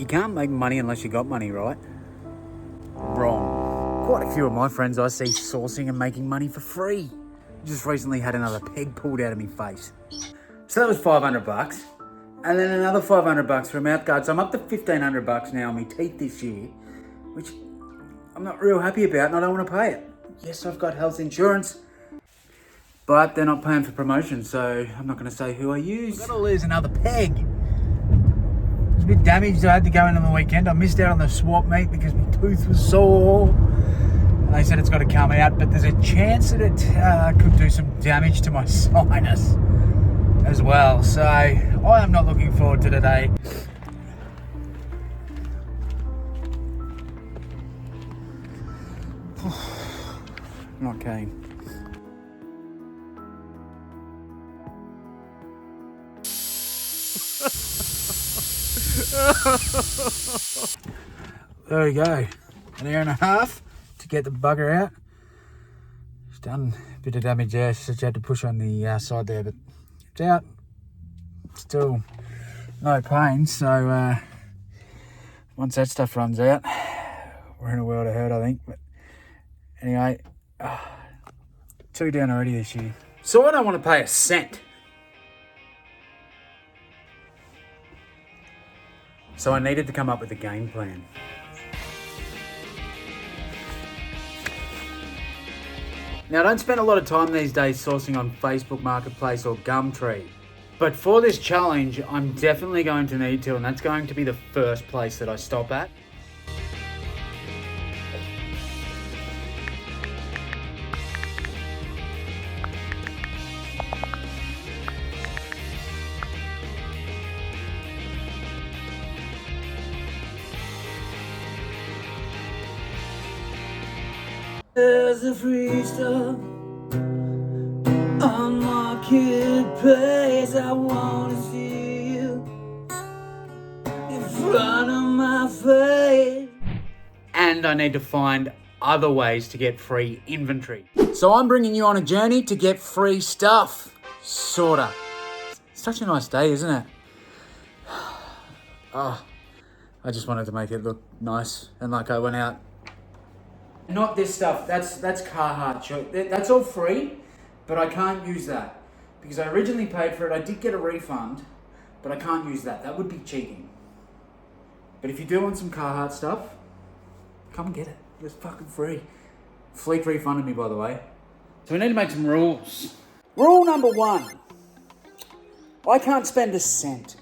You can't make money unless you got money, right? Wrong. Quite a few of my friends I see sourcing and making money for free. Just recently had another peg pulled out of my face. So that was 500 bucks. And then another 500 bucks for mouth guards. So I'm up to 1,500 bucks now on my teeth this year, which I'm not real happy about and I don't want to pay it. Yes, I've got health insurance, but they're not paying for promotion, so I'm not going to say who I use. I've got to lose another peg. It was a bit damaged. I had to go in on the weekend. I missed out on the swap meet because my tooth was sore. And they said it's got to come out, but there's a chance that it could do some damage to my sinus as well. So I am not looking forward to today. Not keen. There we go. An hour and a half to get the bugger out. It's done a bit of damage there. So you had to push on the side there, but it's out. Still no pain. So once that stuff runs out, we're in a world of hurt, I think. But anyway, 2 down already this year. So I don't want to pay a cent. So I needed to come up with a game plan. Now, I don't spend a lot of time these days sourcing on Facebook Marketplace or Gumtree. But for this challenge, I'm definitely going to need to, and that's going to be the first place that I stop at. There's a free stuff on Marketplace. I wanna see you in front of my face. And I need to find other ways to get free inventory. So I'm bringing you on a journey to get free stuff. Sorta. It's such a nice day, isn't it? Oh, I just wanted to make it look nice and like I went out. Not this stuff, that's Carhartt. That's all free, but I can't use that because I originally paid for it. I did get a refund, but I can't use that. That would be cheating. But if you do want some Carhartt stuff, come and get it. It's fucking free. Fleek refunded me, by the way. So we need to make some rules. Rule number 1. I can't spend a cent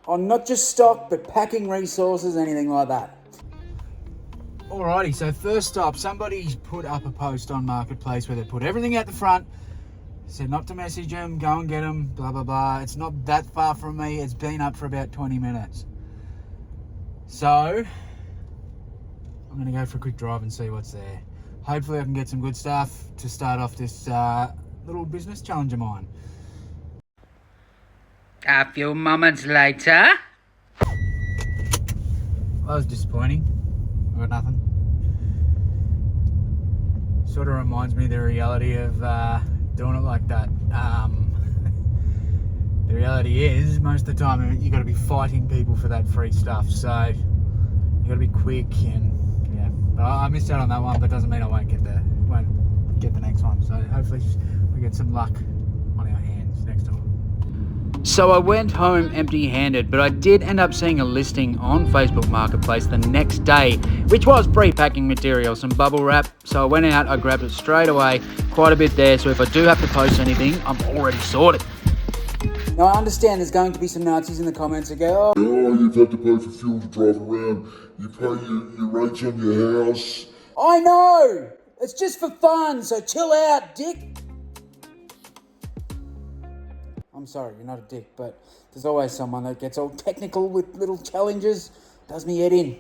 on not just stock, but packing resources, anything like that. Alrighty, so first up, somebody's put up a post on Marketplace where they put everything out the front, said not to message them, go and get them, blah, blah, blah. It's not that far from me. It's been up for about 20 minutes. So, I'm going to go for a quick drive and see what's there. Hopefully I can get some good stuff to start off this little business challenge of mine. A few moments later. That was disappointing. I got nothing. Sort of reminds me of the reality of doing it like that. The reality is, most of the time you got to be fighting people for that free stuff. So you got to be quick and yeah. But I missed out on that one, but doesn't mean I won't get the next one. So hopefully we get some luck on our hands next time. So I went home empty-handed, but I did end up seeing a listing on Facebook Marketplace the next day, which was free packing material, some bubble wrap. So I went out, I grabbed it straight away, quite a bit there. So if I do have to post anything, I'm already sorted. Now I understand there's going to be some Nazis in the comments that go, oh, you've had to pay for fuel to drive around. You pay your rates on your house. I know! It's just for fun, so chill out, dick. I'm sorry, you're not a dick, but there's always someone that gets all technical with little challenges. Does me head in.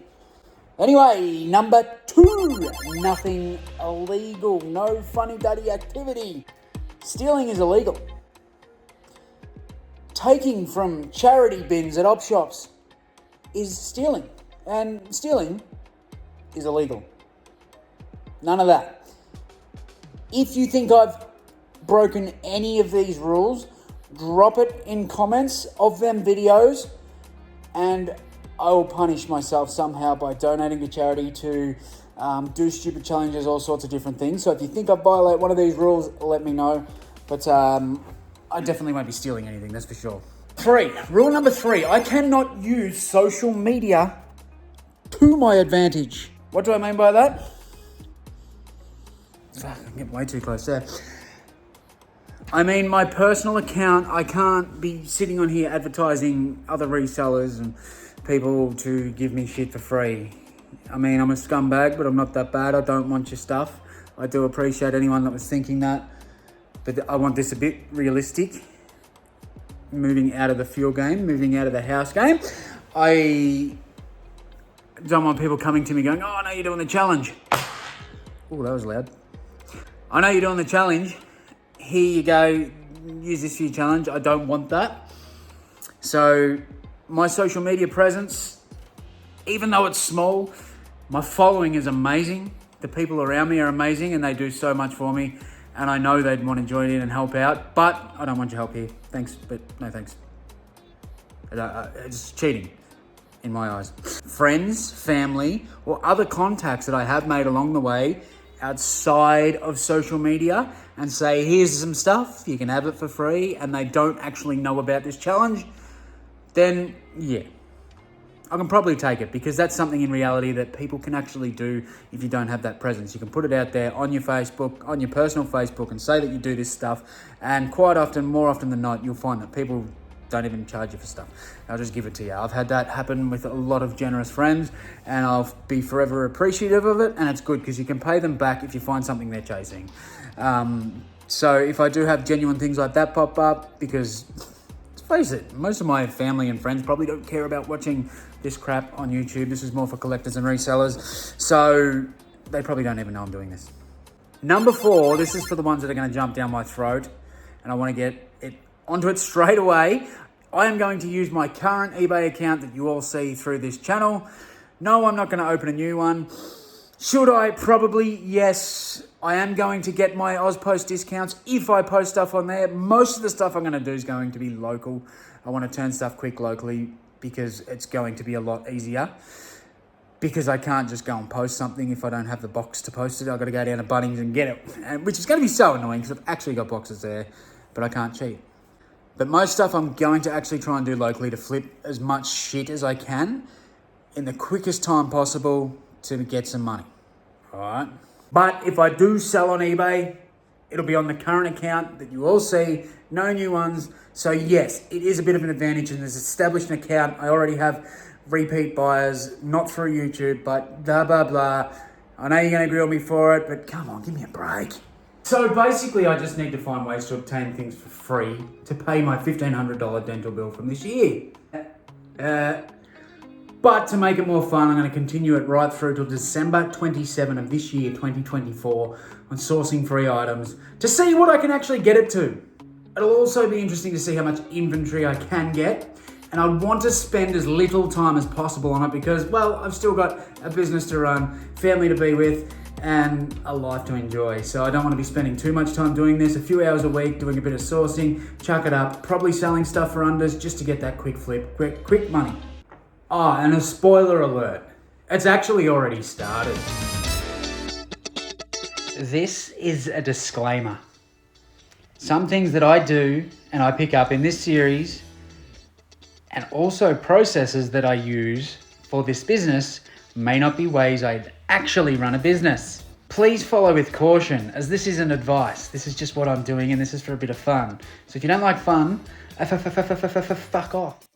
Anyway, number 2. Nothing illegal. No funny-duddy activity. Stealing is illegal. Taking from charity bins at op shops is stealing. And stealing is illegal. None of that. If you think I've broken any of these rules, drop it in comments of them videos and I will punish myself somehow by donating to charity, to do stupid challenges, all sorts of different things. So if you think I violate one of these rules, let me know. But I definitely won't be stealing anything, that's for sure. Rule number 3, I cannot use social media to my advantage. What do I mean by that? Fuck, I'm getting way too close there. I mean, my personal account, I can't be sitting on here advertising other resellers and people to give me shit for free. I mean, I'm a scumbag, but I'm not that bad. I don't want your stuff. I do appreciate anyone that was thinking that, but I want this a bit realistic. Moving out of the fuel game, moving out of the house game. I don't want people coming to me going, oh, I know you're doing the challenge. Oh, that was loud. I know you're doing the challenge. Here you go, use this for your challenge. I don't want that. So my social media presence, even though it's small, my following is amazing. The people around me are amazing and they do so much for me. And I know they'd want to join in and help out, but I don't want your help here. Thanks, but no thanks. It's cheating in my eyes. Friends, family, or other contacts that I have made along the way outside of social media and say, here's some stuff, you can have it for free, and they don't actually know about this challenge, then yeah, I can probably take it, because that's something in reality that people can actually do if you don't have that presence. You can put it out there on your Facebook, on your personal Facebook, and say that you do this stuff, and quite often, more often than not, you'll find that people don't even charge you for stuff. I'll just give it to you. I've had that happen with a lot of generous friends, and I'll be forever appreciative of it, and it's good because you can pay them back if you find something they're chasing. So if I do have genuine things like that pop up, because let's face it, most of my family and friends probably don't care about watching this crap on YouTube. This is more for collectors and resellers, so they probably don't even know I'm doing this. Number 4, this is for the ones that are going to jump down my throat, and I want to get it onto it straight away. I am going to use my current eBay account that you all see through this channel. No, I'm not going to open a new one. Should I? Probably, yes. I am going to get my Ozpost discounts if I post stuff on there. Most of the stuff I'm going to do is going to be local. I want to turn stuff quick locally because it's going to be a lot easier. Because I can't just go and post something if I don't have the box to post it. I've got to go down to Bunnings and get it, which is going to be so annoying because I've actually got boxes there, but I can't cheat. But most stuff I'm going to actually try and do locally to flip as much shit as I can in the quickest time possible to get some money. All right. But if I do sell on eBay, it'll be on the current account that you all see, no new ones. So yes, it is a bit of an advantage in this established account. I already have repeat buyers, not through YouTube, but blah, blah, blah. I know you're going to grill me for it, but come on, give me a break. So basically, I just need to find ways to obtain things for free to pay my $1,500 dental bill from this year. But to make it more fun, I'm going to continue it right through till December 27 of this year, 2024, on sourcing free items to see what I can actually get it to. It'll also be interesting to see how much inventory I can get. And I want to spend as little time as possible on it because, well, I've still got a business to run, family to be with, and a life to enjoy. So I don't want to be spending too much time doing this, a few hours a week doing a bit of sourcing, chuck it up, probably selling stuff for unders just to get that quick flip, quick money. Oh, and a spoiler alert, it's actually already started. This is a disclaimer. Some things that I do and I pick up in this series and also processes that I use for this business may not be ways I'd actually run a business. Please follow with caution, as this isn't advice. This is just what I'm doing and this is for a bit of fun. So if you don't like fun, fuck off.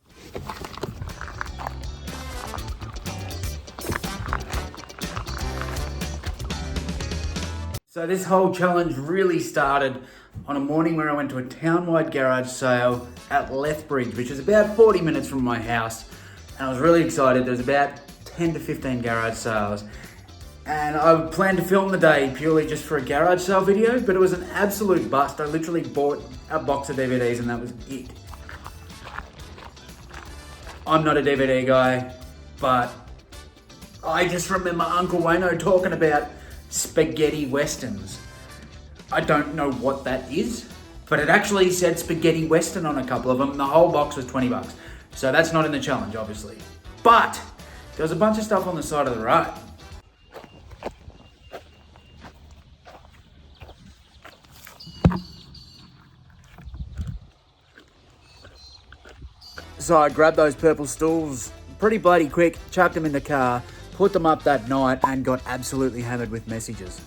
So this whole challenge really started on a morning where I went to a town-wide garage sale at Lethbridge, which is about 40 minutes from my house. And I was really excited. There was about 10 to 15 garage sales. And I planned to film the day purely just for a garage sale video, but it was an absolute bust. I literally bought a box of DVDs and that was it. I'm not a DVD guy, but I just remember Uncle Wayno talking about spaghetti westerns. I don't know what that is, but it actually said spaghetti western on a couple of them. The whole box was $20. So that's not in the challenge, obviously. But there was a bunch of stuff on the side of the road. So I grabbed those purple stools pretty bloody quick, chucked them in the car, put them up that night, and got absolutely hammered with messages.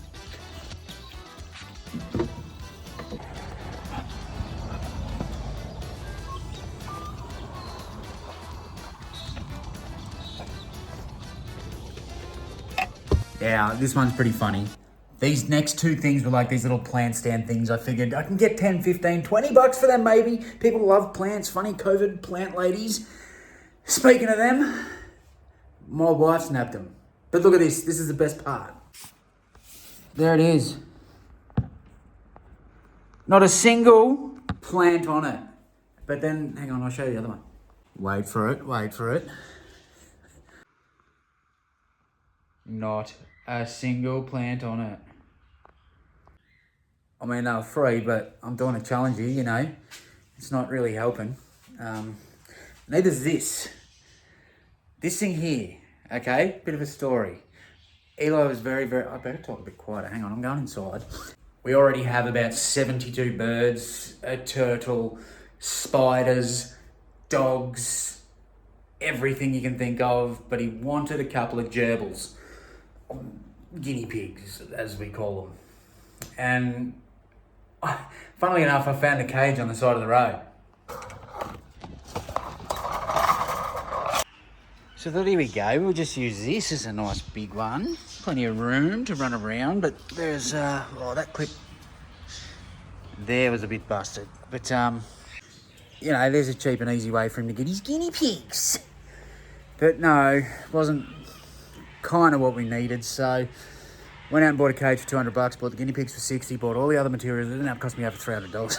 Yeah, this one's pretty funny. These next two things were like these little plant stand things. I figured I can get 10, 15, 20 bucks for them maybe. People love plants, funny COVID plant ladies. Speaking of them, my wife snapped them. But look at this, this is the best part. There it is. Not a single plant on it. But then, hang on, I'll show you the other one. Wait for it, wait for it. Not a single plant on it. I mean, they were free, but I'm doing a challenge here, you know. It's not really helping. Neither's this. This thing here, okay? Bit of a story. Eli was very, I better talk a bit quieter. Hang on, I'm going inside. We already have about 72 birds, a turtle, spiders, dogs, everything you can think of, but he wanted a couple of gerbils. Guinea pigs, as we call them. And funnily enough, I found a cage on the side of the road. So I thought, here we go, we'll just use this as a nice big one. Plenty of room to run around, but there's, oh, that clip there was a bit busted. But, you know, there's a cheap and easy way for him to get his guinea pigs. But no, wasn't kind of what we needed, so went out and bought a cage for 200 bucks, bought the guinea pigs for 60, bought all the other materials. It ended up costing me over $300.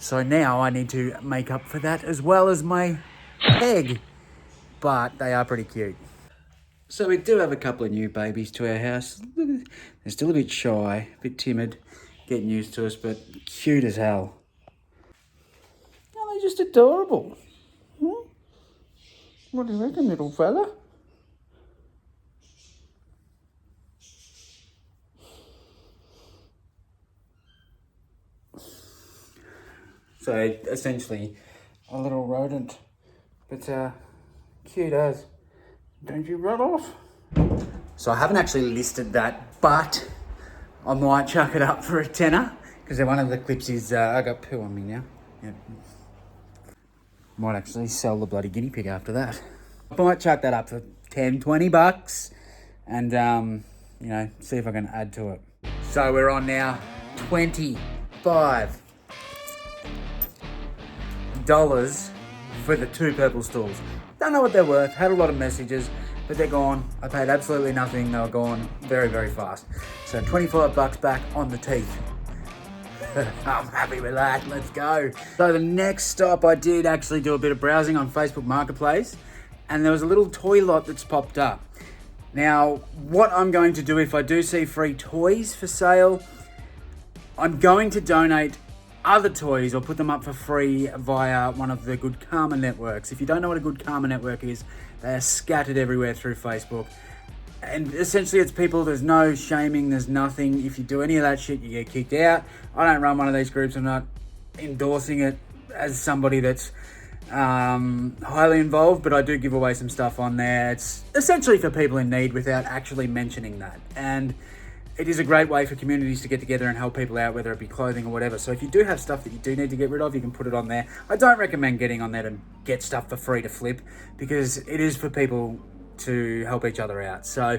So now I need to make up for that as well as my egg. But they are pretty cute. So we do have a couple of new babies to our house. They're still a bit shy, a bit timid, getting used to us, but cute as hell. Oh, they're just adorable. Hmm? What do you reckon, little fella? So essentially a little rodent, but cute as. Don't you run off? So I haven't actually listed that, but I might chuck it up for a tenner because one of the clips is I got poo on me now. Yep. Might actually sell the bloody guinea pig after that. I might chuck that up for 10, 20 bucks and you know, see if I can add to it. So we're on now $25 for the two purple stools. Don't know what they're worth, had a lot of messages, but they're gone. I paid absolutely nothing, they were gone very, very fast. So 25 bucks back on the teeth. I'm happy with that, let's go. So the next stop, I did actually do a bit of browsing on Facebook Marketplace, and there was a little toy lot that's popped up. Now, what I'm going to do if I do see free toys for sale, I'm going to donate other toys or put them up for free via one of the Good Karma networks. If you don't know what a Good Karma network is, they are scattered everywhere through Facebook. And essentially it's people, there's no shaming, there's nothing. If you do any of that shit, you get kicked out. I don't run one of these groups, I'm not endorsing it as somebody that's highly involved, but I do give away some stuff on there. It's essentially for people in need without actually mentioning that. And it is a great way for communities to get together and help people out, whether it be clothing or whatever. So if you do have stuff that you do need to get rid of, you can put it on there. I don't recommend getting on there to get stuff for free to flip because it is for people to help each other out. So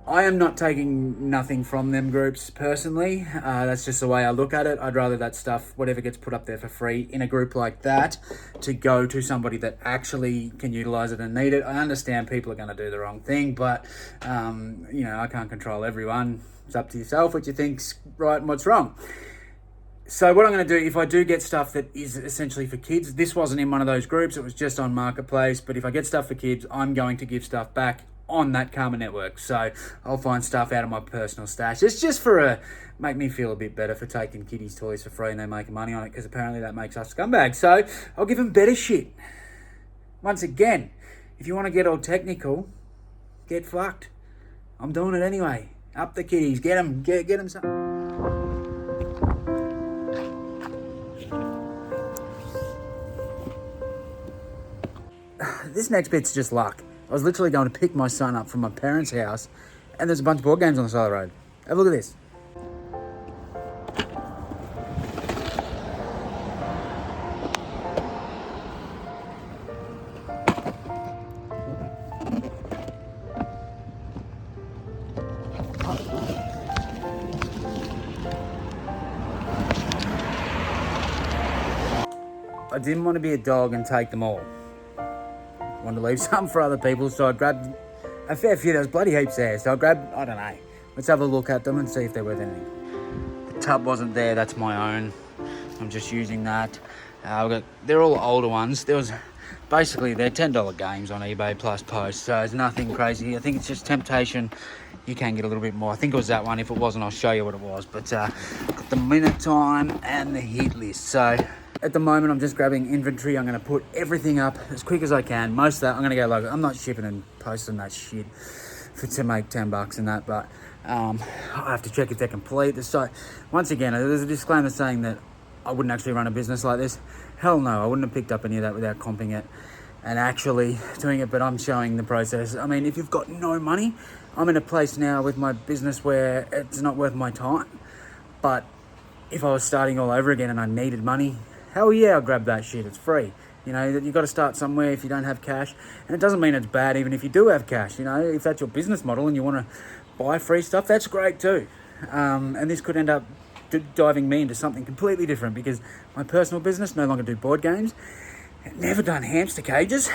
I am not taking nothing from them groups personally. That's just the way I look at it. I'd rather that stuff, whatever gets put up there for free in a group like that, to go to somebody that actually can utilize it and need it. I understand people are going to do the wrong thing, but you know, I can't control everyone. It's up to yourself what you think's right and what's wrong. So what I'm going to do, if I do get stuff that is essentially for kids, this wasn't in one of those groups, it was just on Marketplace, but if I get stuff for kids, I'm going to give stuff back on that Karma network. So I'll find stuff out of my personal stash. It's just for make me feel a bit better for taking kiddies' toys for free and they're making money on it, because apparently that makes us scumbags. So I'll give them better shit. Once again, if you want to get all technical, get fucked. I'm doing it anyway. Up the kiddies, get them, get them some. This next bit's just luck. I was literally going to pick my son up from my parents' house, and there's a bunch of board games on the side of the road. Have a look at this. I didn't want to be a dog and take them all. I wanted to leave some for other people, so I grabbed a fair few. There was bloody heaps there, so I grabbed, I don't know. Let's have a look at them and see if they're worth anything. The tub wasn't there, that's my own. I'm just using that. They're all older ones. Basically, they're $10 games on eBay plus post, so it's nothing crazy. I think it's just temptation. You can get a little bit more. I think it was that one. If it wasn't, I'll show you what it was. But got the minute time and the hit list. So at the moment, I'm just grabbing inventory. I'm going to put everything up as quick as I can. Most of that, I'm going to go local. I'm not shipping and posting that shit to make $10 and that, but I have to check if they're complete. So once again, there's a disclaimer saying that I wouldn't actually run a business like this. Hell no, I wouldn't have picked up any of that without comping it and actually doing it, but I'm showing the process. I mean, if you've got no money, I'm in a place now with my business where it's not worth my time. But if I was starting all over again and I needed money, hell yeah, I'll grab that shit. It's free. You know, you've got to start somewhere if you don't have cash. And it doesn't mean it's bad even if you do have cash. You know, if that's your business model and you want to buy free stuff, that's great too. And this could end up diving me into something completely different, because my personal business no longer do board games. Never done hamster cages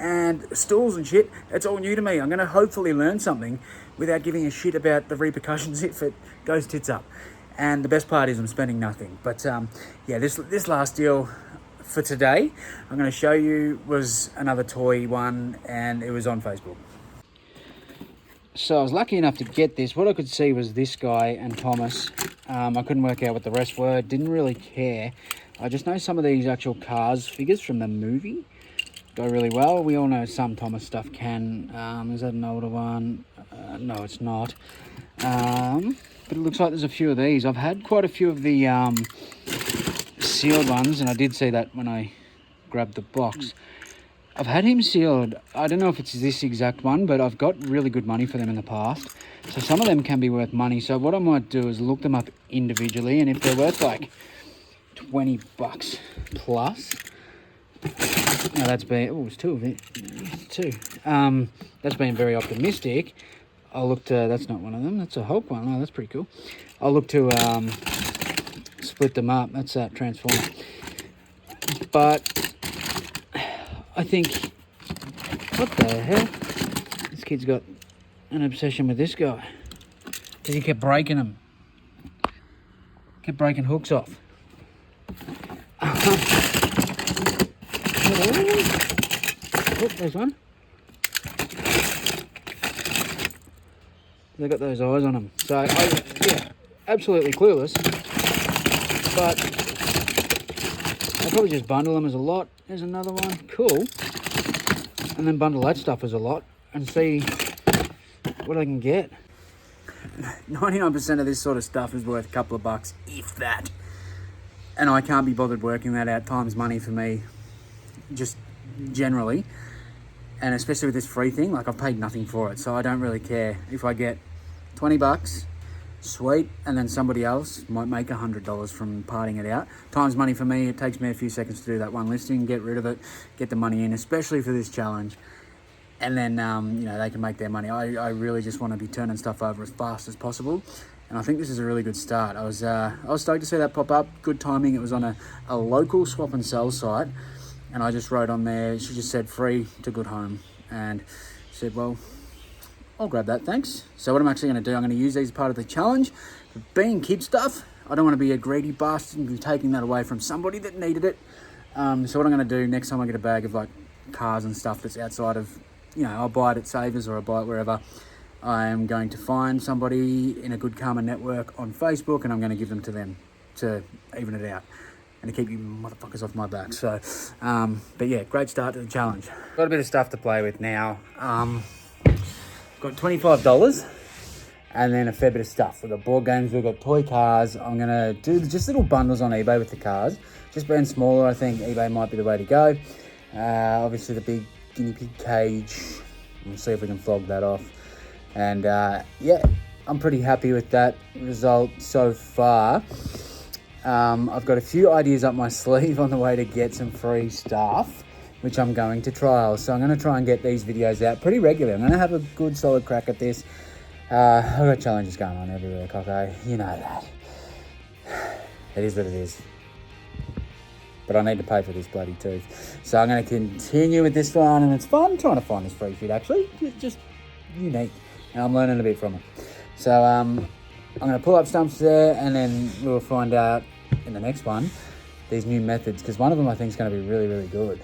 and stools and shit. It's all new to me. I'm going to hopefully learn something without giving a shit about the repercussions if it goes tits up. And the best part is I'm spending nothing. But yeah, this last deal for today, I'm going to show you, was another toy one, and it was on Facebook. So I was lucky enough to get this. What I could see was this guy and Thomas. I couldn't work out what the rest were. Didn't really care. I just know some of these actual Cars figures from the movie go really well. We all know some Thomas stuff can. Is that an older one? No, it's not. But it looks like there's a few of these. I've had quite a few of the sealed ones, and I did see that when I grabbed the box. I've had him sealed. I don't know if it's this exact one, but I've got really good money for them in the past. So some of them can be worth money. So what I might do is look them up individually, and if they're worth like $20 plus. Now that's been, oh, it's two of it. Two. That's been very optimistic. I'll look to, that's not one of them. That's a Hulk one. Oh, that's pretty cool. I'll look to split them up. That's that Transformer. But I think, what the hell? This kid's got an obsession with this guy. Because he kept breaking them. Kept breaking hooks off. Oh, there's one. They got those eyes on them. So, yeah, absolutely clueless. But I'll probably just bundle them as a lot. There's another one. Cool. And then bundle that stuff as a lot and see what I can get. 99% of this sort of stuff is worth a couple of bucks, if that. And I can't be bothered working that out. Time's money for me, just generally. And especially with this free thing, like I've paid nothing for it. So I don't really care. If I get $20, sweet. And then somebody else might make $100 from parting it out. Time's money for me. It takes me a few seconds to do that one listing, get rid of it, get the money in, especially for this challenge. And then, you know, they can make their money. I really just want to be turning stuff over as fast as possible. And I think this is a really good start. I was stoked to see that pop up. Good timing. It was on a local swap and sell site. And I just wrote on there, she just said free to good home. And said, well, I'll grab that, thanks. So what I'm actually going to do, I'm going to use these as part of the challenge. Being kid stuff, I don't want to be a greedy bastard and be taking that away from somebody that needed it. So what I'm going to do next time I get a bag of like cars and stuff that's outside of, you know, I'll buy it at Savers or I'll buy it wherever. I am going to find somebody in a good karma network on Facebook, and I'm going to give them to them to even it out. and to keep you motherfuckers off my back. So, but yeah, great start to the challenge. Got a bit of stuff to play with now. Got $25 and then a fair bit of stuff. We've got board games, we've got toy cars. I'm gonna do just little bundles on eBay with the cars. Just brand smaller, I think eBay might be the way to go. Obviously the big guinea pig cage. We'll see if we can flog that off. And yeah, I'm pretty happy with that result so far. I've got a few ideas up my sleeve on the way to get some free stuff, which I'm going to trial. So I'm going to try and get these videos out pretty regularly. I'm going to have a good solid crack at this. I've got challenges going on everywhere, Coco. You know that. It is what it is. But I need to pay for this bloody tooth. So I'm going to continue with this one, and it's fun trying to find this free fit, actually. It's just unique, and I'm learning a bit from it. So I'm going to pull up stumps there, and then we'll find out in the next one these new methods, because one of them I think is going to be really, really good.